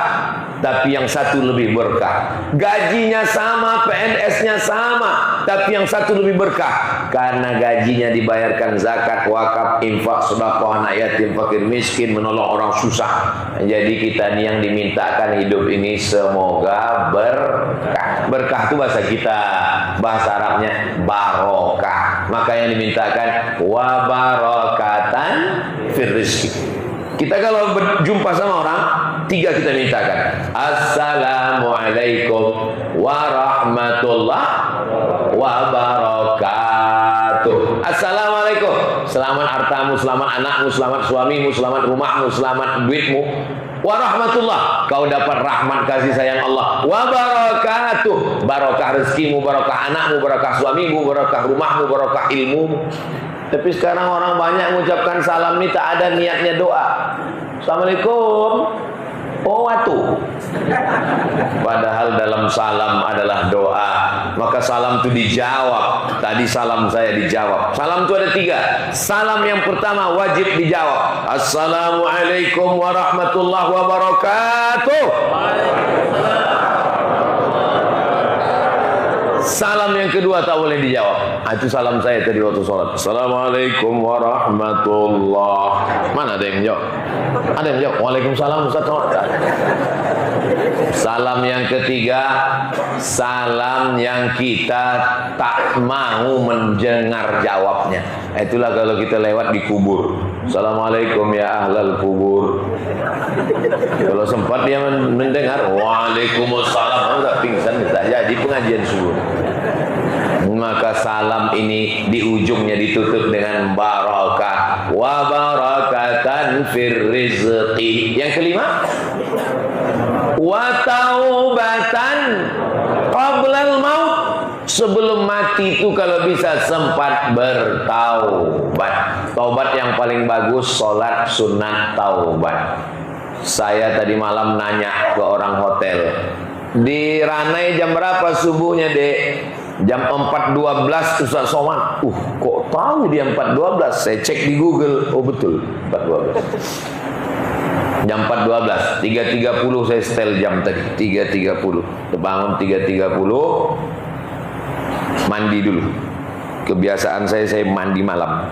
tapi yang satu lebih berkah. Gajinya sama, PNS-nya sama, tapi yang satu lebih berkah karena gajinya dibayarkan zakat, wakaf, infak, sedekah, anak yatim, fakir miskin, menolong orang susah. Jadi kita nih yang dimintakan hidup ini semoga berkah. Berkah itu bahasa kita, bahasa Arabnya barokah. Maka yang dimintakan wa barakatan fir rizki. Kita kalau berjumpa sama orang, 3 kita mintakan. Assalamualaikum warahmatullahi wabarakatuh. Assalamualaikum. Selamat hartamu, selamat anakmu, selamat suamimu, selamat rumahmu, selamat duitmu. Warahmatullah. Kau dapat rahmat kasih sayang Allah. Wabarakatuh. Barokah rezekimu, barokah anakmu, barokah suamimu, barokah rumahmu, barokah ilmu. Tapi sekarang orang banyak mengucapkan salam ini tak ada niatnya doa. Assalamualaikum. Oh watu. Padahal dalam salam adalah doa. Maka salam itu dijawab. Tadi salam saya dijawab. Salam itu ada 3. Salam yang pertama wajib dijawab. Assalamualaikum warahmatullahi wabarakatuh. Salam yang kedua tak boleh dijawab. Itu salam saya tadi waktu sholat. Assalamualaikum warahmatullahi. Mana ada yang jawab? Ada yang jawab. Waalaikumsalam Ustaz. Salam yang ketiga, salam yang kita tak mau mendengar jawabnya. Itulah kalau kita lewat di kubur. Assalamualaikum ya ahlal kubur. Kalau sempat dia mendengar waalaikumsalam, udah pingsan, tak jadi pengajian subuh. Maka salam ini di ujungnya ditutup dengan barakah. Wa barakatan fir rizqi. Yang kelima, wa taubatan qablal maut. Sebelum mati itu kalau bisa sempat bertaubat. Taubat yang paling bagus sholat sunat taubat. Saya tadi malam nanya ke orang hotel, di Ranai jam berapa subuhnya dek? Jam 4.12 Ustaz Somad. Kok tahu dia 4.12? Saya cek di Google. Oh betul 4.12. Jam 4.12, 3.30 saya setel jam tadi. 3.30 bangun 3.30, mandi dulu. Kebiasaan saya mandi malam.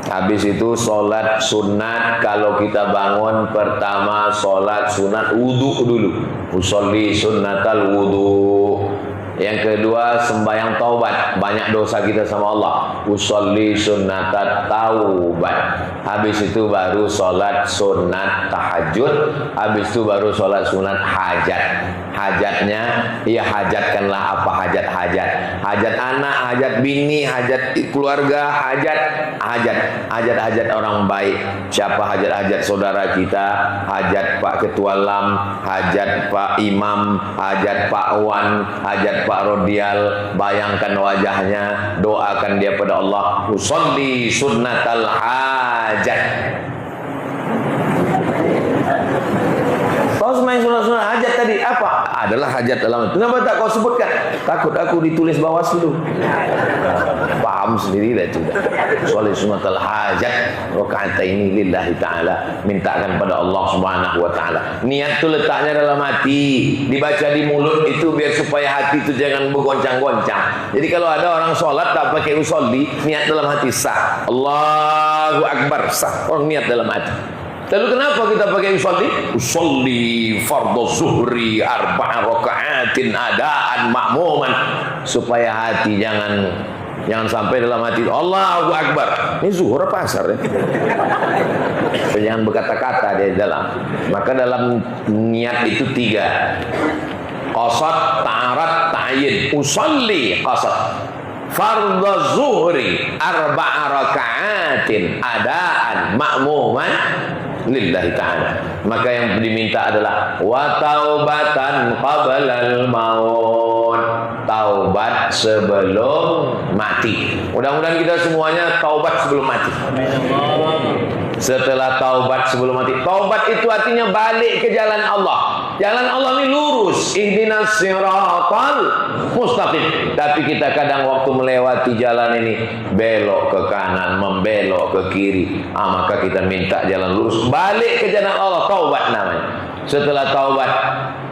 Habis itu sholat sunat. Kalau kita bangun pertama sholat sunat wudu dulu. Usolli sunnatal wudu. Yang kedua sembahyang taubat, banyak dosa kita sama Allah. Usolli sunnatat taubat. Habis itu baru sholat sunat tahajud. Habis itu baru sholat sunat hajat. hajatnya, ya hajatkanlah apa hajat-hajat. Hajat anak, hajat bini, hajat keluarga, hajat orang baik. Siapa hajat-hajat saudara kita, hajat Pak Ketua LAM, hajat Pak Imam, hajat Pak Wan, hajat Pak Rodial, bayangkan wajahnya, doakan dia pada Allah. Usolli sunnatal hajat. Kau semain sunat-sunat hajat tadi apa? Adalah hajat dalam itu. Kenapa tak kau sebutkan? Takut aku ditulis Bawaslu. Paham sendiri dah itu. Soal sunatul hajat, rakaat ini lillahi taala, mintakan pada Allah Subhanahu wa taala. Niat itu letaknya dalam hati, dibaca di mulut itu biar supaya hati itu jangan bergoncang-goncang. Jadi kalau ada orang sholat tak pakai usolli, niat dalam hati sah. Allahu akbar sah. Orang niat dalam hati. Lalu kenapa kita pakai usolli? Usolli fardhu zuhri arba'a raka'atin adaan ma'muman, supaya hati jangan sampai dalam hati Allahu akbar. Ini zuhur apa asar ya? Jangan berkata-kata di dalam. Maka dalam niat itu 3. Qasad, ta'arad, ta'yin. Usolli qasad fardhu zuhri arba'a raka'atin adaan ma'muman lillahi ta'ala. Maka yang diminta adalah wa taubatan qablal maut, taubat sebelum mati. Mudah-mudahan kita semuanya taubat sebelum mati. Setelah taubat sebelum mati. Taubat itu artinya balik ke jalan Allah. Jalan Allah ini lurus, ihdinas siratal mustaqim. Tapi kita kadang waktu melewati jalan ini belok ke kanan, membelok ke kiri. Maka kita minta jalan lurus, balik ke jalan Allah, taubat namanya. Setelah taubat,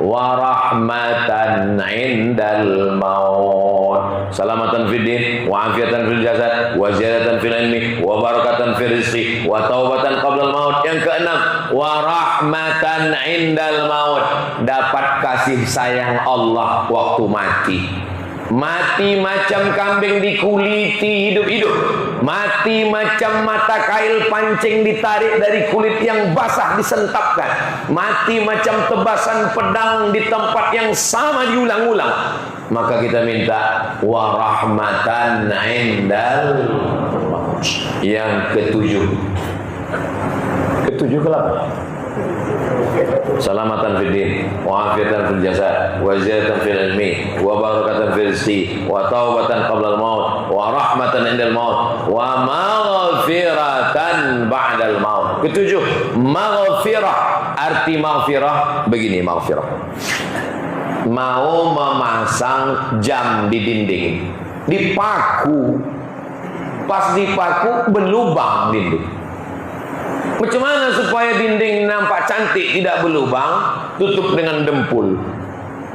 warahmatan indal maut, salamatan fid din, wa afiatan fil jasad, wa ziyadatan fil ilmi, wa barakatan fil rizqi, wa taubatan qablal maut. Yang keenam, warahmatan indal maut, dapat kasih sayang Allah waktu mati. Mati macam kambing dikuliti hidup-hidup. Mati macam mata kail pancing ditarik dari kulit yang basah disentapkan. Mati macam tebasan pedang di tempat yang sama diulang-ulang. Maka kita minta warahmatan indal maut. Yang ketujuh. Ketujuh kelapa? Salamatan fid din, wa afiatan fil jasad, wa ziyadatan fil ilmi, wa barakatan fil rizqi, wa taubatan qabla al maut, wa rahmatan indal maut, wa maghfiratan ba'dal maut. Ketujuh, maghfirah. Arti maghfirah begini, maghfirah. Mau memasang jam di dinding, dipaku, pas dipaku berlubang dinding. Macam mana supaya dinding nampak cantik tidak berlubang? Tutup dengan dempul.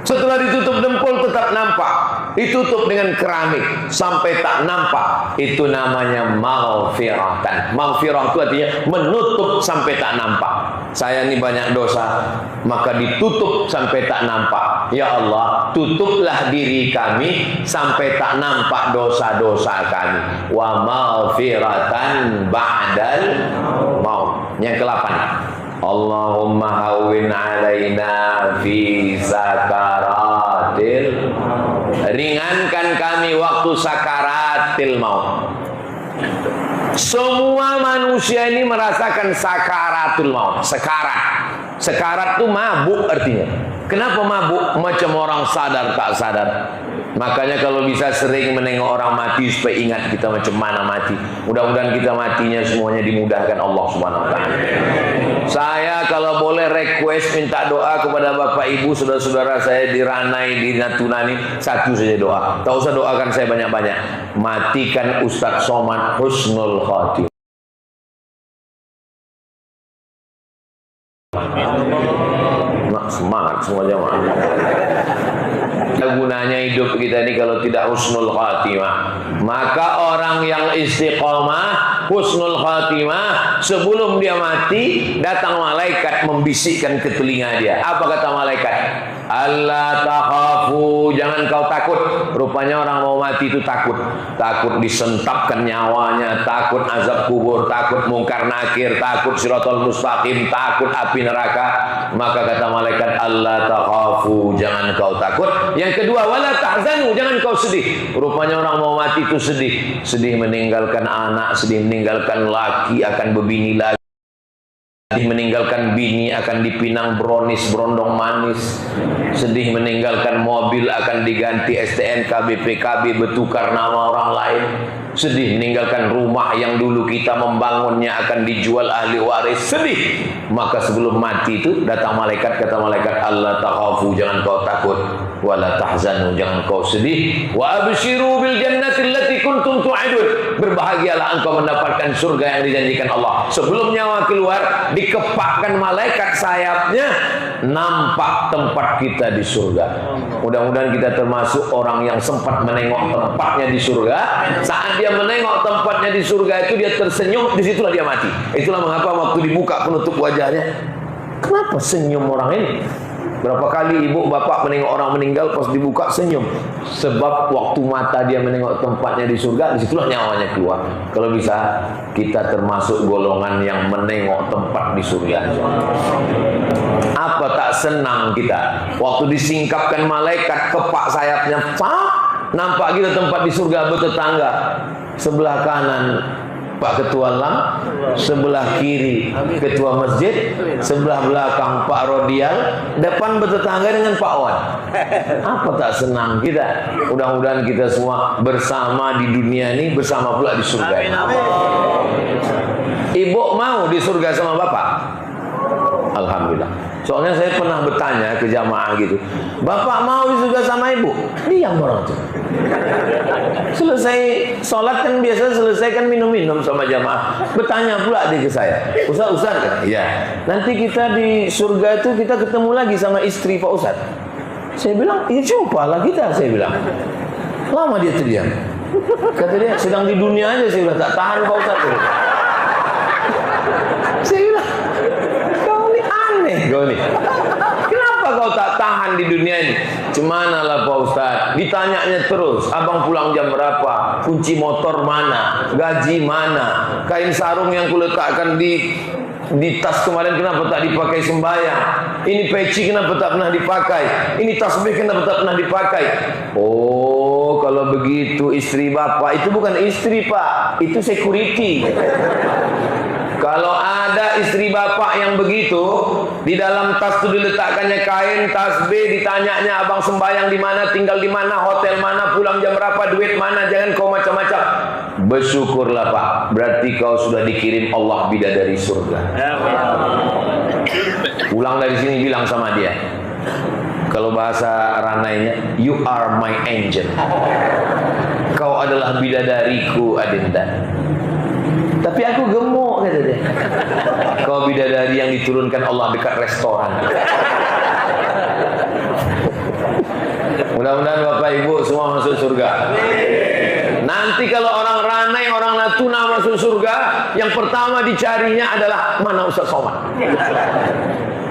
Setelah ditutup dempul tetap nampak. Ditutup dengan keramik sampai tak nampak. Itu namanya maghfiratan. Maghfirah itu artinya menutup sampai tak nampak. Saya ini banyak dosa, maka ditutup sampai tak nampak. Ya Allah, tutuplah diri kami sampai tak nampak dosa-dosa kami. Wa maghfiratan ba'dal maut. Yang ke-8, Allahumma hawwin alaina fi sakaratil, ringankan kami waktu sakaratil maut. Semua manusia ini merasakan sakaratul maut. Sekarat itu mabuk artinya. Kenapa mabuk? Macam orang sadar tak sadar. Makanya kalau bisa sering menengok orang mati supaya ingat kita macam mana mati. Mudah-mudahan kita matinya semuanya dimudahkan Allah Subhanahu wa taala. Saya kalau boleh request minta doa kepada Bapak Ibu, saudara-saudara saya di Ranai, di Natuna ini, satu saja doa. Tak usah doakan saya banyak-banyak. Matikan Ustadz Somad husnul khatimah. Semangat semua jamaah. Gunanya hidup kita ini kalau tidak husnul khatimah. Maka orang yang istiqomah husnul khatimah, sebelum dia mati datang malaikat membisikkan ke telinga dia. Apa kata malaikat? Allah takhafu, jangan kau takut. Rupanya orang mau mati itu takut. Takut disentapkan nyawanya, takut azab kubur, takut mungkar nakir, takut siratal mustaqim, takut api neraka. Maka kata malaikat, Allah takhafu, jangan kau takut. Yang kedua, wala tahzanu, jangan kau sedih. Rupanya orang mau mati itu sedih. Sedih meninggalkan anak, sedih meninggalkan laki, akan berbini lagi. Sedih meninggalkan bini, akan dipinang bronis, berondong manis. Sedih meninggalkan mobil, akan diganti STNK, BPKB, bertukar nama orang lain. Sedih meninggalkan rumah yang dulu kita membangunnya, akan dijual ahli waris. Sedih. Maka sebelum mati itu datang malaikat, kata malaikat, Allah takhafu, jangan kau takut. Wala tahzanu, jangan kau sedih. Wa abshiru bil jannati allati kuntum tu'idun. Berbahagialah engkau mendapatkan surga yang dijanjikan Allah. Sebelum nyawa keluar, dikepakkan malaikat sayapnya, nampak tempat kita di surga. Mudah-mudahan kita termasuk orang yang sempat menengok tempatnya di surga. Saat dia menengok tempatnya di surga itu, dia tersenyum, disitulah dia mati. Itulah mengapa waktu dibuka penutup wajahnya, kenapa senyum orang ini? Berapa kali ibu bapak menengok orang meninggal, pas dibuka senyum. Sebab waktu mata dia menengok tempatnya di surga, disitulah nyawanya keluar. Kalau bisa, kita termasuk golongan yang menengok tempat di surga. Apa tak senang kita waktu disingkapkan malaikat, kepak sayapnya, nampak kita tempat di surga bertetangga. Sebelah kanan Pak Ketua LAM, sebelah kiri Ketua Masjid, sebelah belakang Pak Rodial, depan bertetangga dengan Pak Wan. Apa tak senang kita? Mudah-mudahan kita semua bersama di dunia ini, bersama pula di surga. Ibu mau di surga sama Bapak? Alhamdulillah. Soalnya saya pernah bertanya ke jamaah gitu, Bapak mau di surga sama Ibu? Diam orang itu. Selesai sholat kan biasa selesai kan minum-minum sama jamaah. Bertanya pula dia ke saya, Ustaz kan? Iya. Nanti kita di surga itu kita ketemu lagi sama istri Pak Ustaz. Saya bilang, iya jumpalah kita. Saya bilang. Lama dia terdiam. Kata dia, sedang di dunia aja saya bilang, tak tahan Pak Ustaz. Saya bilang, kau ini aneh kau ini. Kenapa kau tak tahan di dunia ini? Cemanalah Pak Ustaz, ditanyanya terus, abang pulang jam berapa, kunci motor mana, gaji mana, kain sarung yang kuletakkan di tas kemarin kenapa tak dipakai sembahyang, ini peci kenapa tak pernah dipakai, ini tasbih kenapa tak pernah dipakai. Oh, kalau begitu istri bapak itu bukan istri Pak, itu security. Kalau ada istri bapak yang begitu, di dalam tas itu diletakkannya kain, tasbih, ditanyanya abang sembahyang di mana, tinggal di mana, hotel mana, pulang jam berapa, duit mana, jangan kau macam-macam. Bersyukurlah Pak, berarti kau sudah dikirim Allah bidadari surga. Pulang dari sini bilang sama dia, kalau bahasa ranainya, you are my angel. Kau adalah bidadariku Adinda. Tapi aku gemuk, kata dia. Kau bidadari yang diturunkan Allah dekat restoran. Mudah-mudahan Bapak Ibu semua masuk surga. Nanti kalau orang Ranai, orang Natuna masuk surga, yang pertama dicarinya adalah mana Ustaz Somad.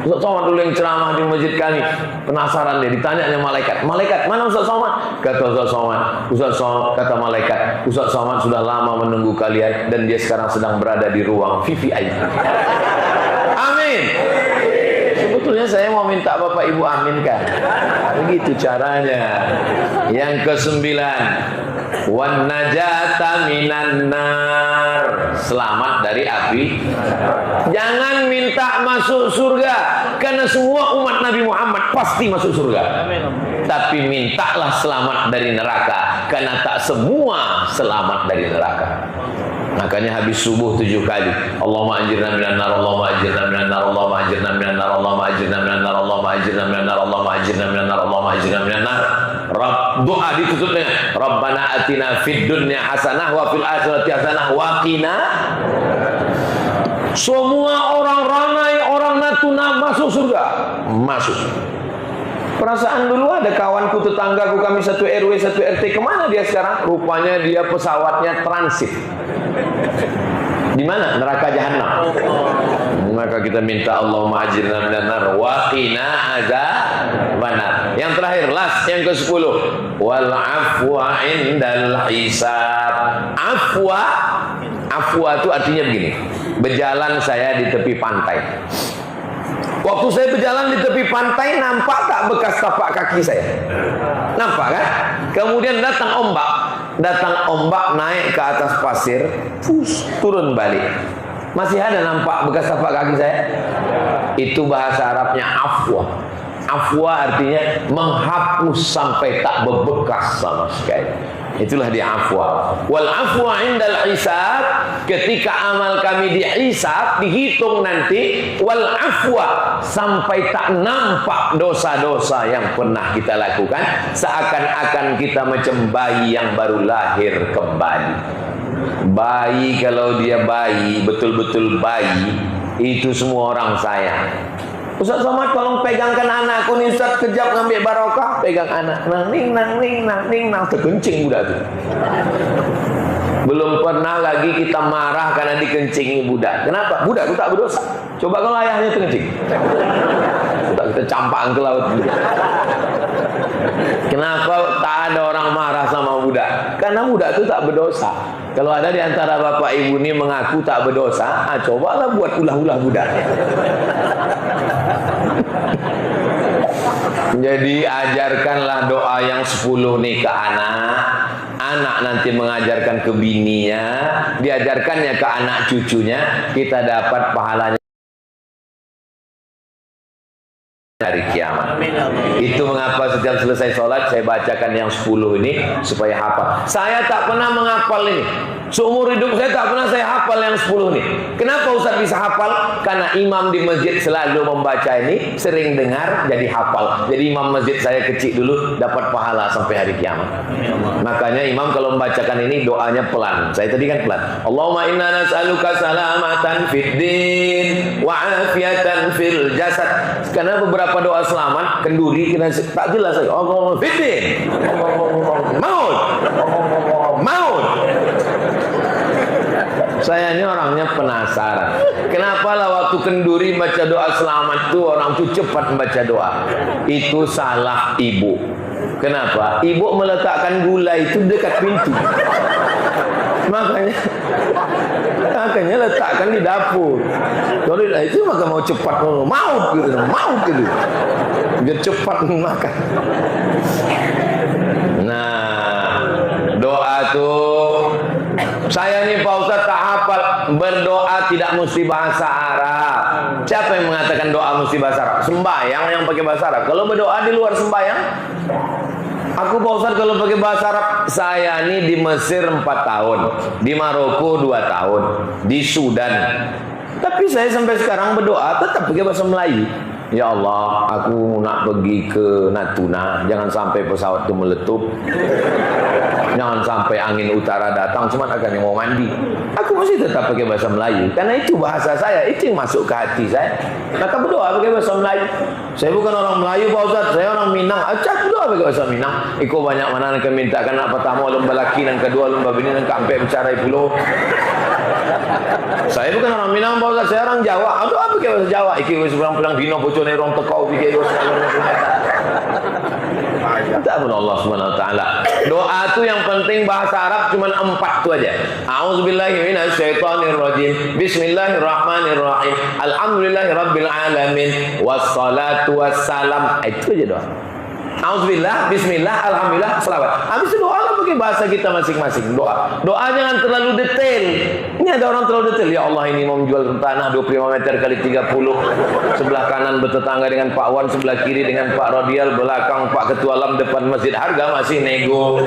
Ustaz Somad dulu yang ceramah di masjid kami. Penasaran dia, ditanya malaikat, malaikat mana Ustaz Somad? Kata Ustaz Somad, Ustaz Somad, kata malaikat, Ustaz Somad sudah lama menunggu kalian dan dia sekarang sedang berada di ruang VVIP. Amin. Sebetulnya saya mau minta Bapak Ibu aminkan. Begitu caranya. Yang ke-9, wan najata minan nar, selamat dari api. Jangan minta masuk surga, karena semua umat Nabi Muhammad pasti masuk surga. Tapi mintalah selamat dari neraka, karena tak semua selamat dari neraka. Makanya habis subuh 7 kali, Allahumma ajirna minan nar, Allahumma ajirna minan nar, Allahumma ajirna minan nar, Allahumma ajirna minan nar, Allahumma ajirna minan nar, Allahumma ajirna minan nar, Allahumma ajirna minan nar. Doa ditutup dengan Rabbana atina fid dunya hasanah wa fil akhirati hasanah wa qina. Semua orang Ranai, orang Natuna masuk surga. Masuk. Perasaan dulu ada kawanku, tetanggaku, kami satu RW, satu RT, kemana dia sekarang? Rupanya dia pesawatnya transit. Di mana? Neraka jahanam. Maka kita minta Allahumma ajirna minan nar wa qina azab. benar. Yang terakhir, last, yang ke-10. Wal afwa indal hisab. Afwa itu artinya begini. Berjalan saya di tepi pantai. Waktu saya berjalan di tepi pantai, nampak tak bekas tapak kaki saya? Nampak kan? Kemudian datang ombak naik ke atas pasir, turun balik. Masih ada nampak bekas tapak kaki saya? Itu bahasa Arabnya afwa. Afwa artinya menghapus sampai tak berbekas sama sekali. Itulah dia afwa. Wal afwa indal hisab, ketika amal kami dihisab, dihitung nanti. Wal afwa, sampai tak nampak dosa-dosa yang pernah kita lakukan, seakan-akan kita macam bayi yang baru lahir kembali. Bayi, kalau dia bayi, betul-betul bayi, itu semua orang sayang. Ustaz Somad, tolong pegangkan anakku nih Ustaz, kejap ngambil barokah. Pegang anak, nang, terkencing budak tu. Belum pernah lagi kita marah karena dikencingi budak. Kenapa? Budak tu tak berdosa. Coba kalau ayahnya terkencing, kita campakkan ke laut. Kenapa tak ada orang marah sama budak? Karena budak itu tak berdosa. Kalau ada di antara bapak ibu ini mengaku tak berdosa, cobalah buat ulah-ulah budaknya. Jadi ajarkanlah doa yang 10 nih ke anak. Anak nanti mengajarkan ke bininya, diajarkannya ke anak cucunya. Kita dapat pahalanya hari kiamat. Itu mengapa setiap selesai sholat saya bacakan yang 10 ini supaya hafal. Saya tak pernah menghafal ini. Seumur hidup saya tak pernah saya hafal yang 10 ini. Kenapa Ustaz bisa hafal? Karena imam di masjid selalu membaca ini, sering dengar jadi hafal. Jadi imam masjid saya kecil dulu dapat pahala sampai hari kiamat. Makanya imam kalau membacakan ini doanya pelan. Saya tadi kan pelan. Allahumma inna nas'aluka salamatan fid din wa afiatan fil jasad. Karena beberapa doa selamat kenduri kena tak jelas. Allahumma fid din, maut. Saya ini orangnya penasaran. Kenapa lah waktu kenduri baca doa selamat tuh orang tuh cepat membaca doa? Itu salah ibu. Kenapa? Ibu meletakkan gula itu dekat pintu. Makanya letakkan di dapur. Kalau itu maka mau cepat maut gitu. Biar cepat makan. Nah, doa tuh saya ini Pak Ustaz tak hafal. Berdoa tidak mesti bahasa Arab. Siapa yang mengatakan doa mesti bahasa Arab? Sembahyang yang pakai bahasa Arab. Kalau berdoa di luar sembahyang, aku Pak Ustaz kalau pakai bahasa Arab. Saya ini di Mesir 4 tahun, di Maroko 2 tahun, di Sudan. Tapi saya sampai sekarang berdoa tetap pakai bahasa Melayu. Ya Allah, aku nak pergi ke Natuna, jangan sampai pesawat itu meletup, jangan sampai angin utara datang, cuma akan mau mandi. Aku mesti tetap pakai bahasa Melayu, karena itu bahasa saya, itu yang masuk ke hati saya. Maka berdoa pakai bahasa Melayu. Saya bukan orang Melayu Pak Ustaz, saya orang Minang. Acak berdoa pakai bahasa Minang. Iko banyak mana nak mintakan nak pertama lomba laki, dan kedua lomba bini, dan keempat bicara pulau. Saya bukan orang Minang Pak Ustaz, saya orang Jawa. Doa pakai bahasa Jawa. Iki wis pulang dino bocor nerong tekau pikir wis. Tak pun Allah Subhanahu wa taala. Doa tu yang penting bahasa Arab cuma 4 tu aja. A'udzubillahi minasyaitonirrajim. Bismillahirrahmanirrahim. Alhamdulillahirabbil alamin. Wassalatu wassalam. Itu aja doa. Auzubillah, bismillah, alhamdulillah, selawat. Habis itu doa lah pakai bahasa kita masing-masing. Doa jangan terlalu detail. Ini ada orang terlalu detail. Ya Allah, ini mau menjual tanah 25 meter kali 30. Sebelah kanan bertetangga dengan Pak Wan, sebelah kiri dengan Pak Rodial, belakang Pak Ketua Lam, depan masjid. Harga masih nego.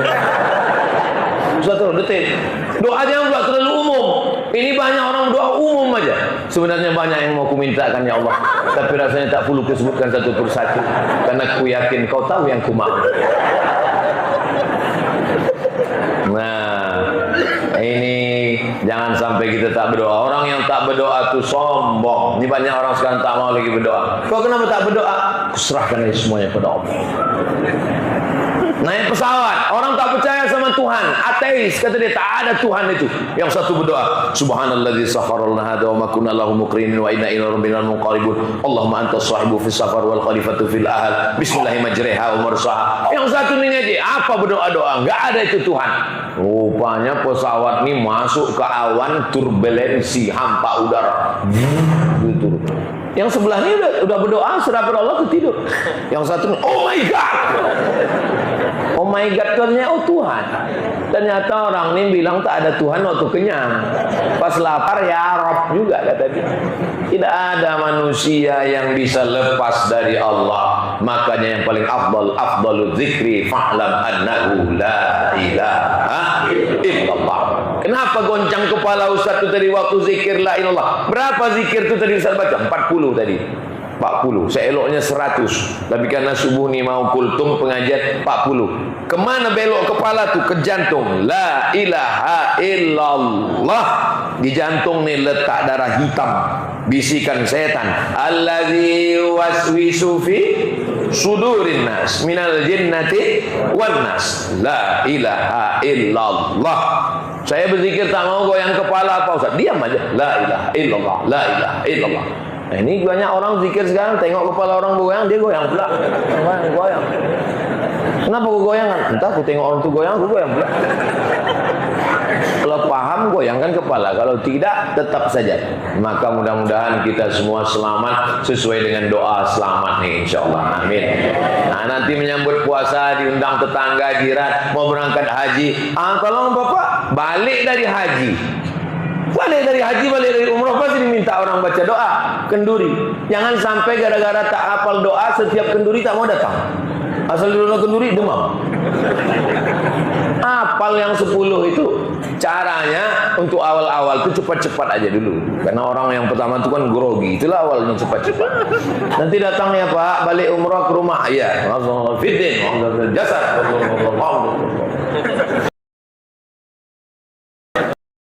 Sudah terlalu detail. Doa jangan buat terlalu umum. Ini banyak orang doa umum aja. Sebenarnya banyak yang mau ku mintakan ya Allah, tapi rasanya tak perlu disebutkan satu persatu, karena ku yakin kau tahu yang ku mau. Nah, ini jangan sampai kita tak berdoa. Orang yang tak berdoa tu sombong. Ini banyak orang sekarang tak mau lagi berdoa. Kau kenapa tak berdoa? Ku serahkan ini semuanya pada Allah. Naik pesawat, orang tak percaya sama Tuhan, ateis, kata dia tak ada Tuhan itu. Yang satu berdoa, Subhanalladzi sakhkhara lana hadza wa ma kunna lahu muqrinin wa inna ila rabbina lamunqalibun. Allahumma antas sahibu fis safar wal khalifatu fil ahl. Bismillahi majriha wa mursaha. Yang satu ini aja, apa berdoa-doa, enggak ada itu Tuhan. Rupanya pesawat ini masuk ke awan turbulensi, hampa udara. Gitu. Yang sebelah ini udah berdoa, sudah berdoa tuh tidur. Yang satu, oh my God. Oh my God, ternyata oh Tuhan. Ternyata orang ini bilang tak ada Tuhan waktu kenyang. Pas lapar ya Rob juga kata dia. Tidak ada manusia yang bisa lepas dari Allah. Makanya yang paling afdalu zikri fa'lam annahu la ilaha illallah. Kenapa goncang kepala Ustaz itu tadi waktu zikir la ilallah? Berapa zikir itu tadi Ustaz baca? 40 tadi. 40, seeloknya 100. Tapi karena subuh ni mau kultum pengajian 40. Kemana belok kepala tuh? Ke jantung. La ilaha illallah. Di jantung nih letak darah hitam. Bisikan setan. Allazi waswisu fi sudurin nas minal jinnati wan nas. La ilaha illallah. Saya berzikir tak mau goyang kepala apa Ustaz? Diam aja. La ilaha illallah. La ilaha illallah. Nah, ini banyak orang zikir sekarang, tengok kepala orang goyang, dia goyang pula. Goyang. Kenapa aku goyangan? Entah, aku tengok orang tu goyang, aku goyang pula. Kalau paham, goyangkan kepala. Kalau tidak, tetap saja. Maka mudah-mudahan kita semua selamat sesuai dengan doa selamat nih, insyaAllah. Amin. Nah, nanti menyambut puasa, diundang tetangga, jiran, mau berangkat haji. Tolong Bapak, balik dari haji. Balik dari haji, balik dari umrah, pasti diminta orang baca doa kenduri. Jangan sampai gara-gara tak hafal doa, setiap kenduri tak mau datang. Asal dulu kenduri, demam. Hafal yang 10 itu. Caranya untuk awal-awal itu cepat-cepat aja dulu. Karena orang yang pertama itu kan grogi. Itulah awalnya cepat-cepat. Nanti datang ya Pak, balik umrah ke rumah. Iya, langsung fitin, jasad.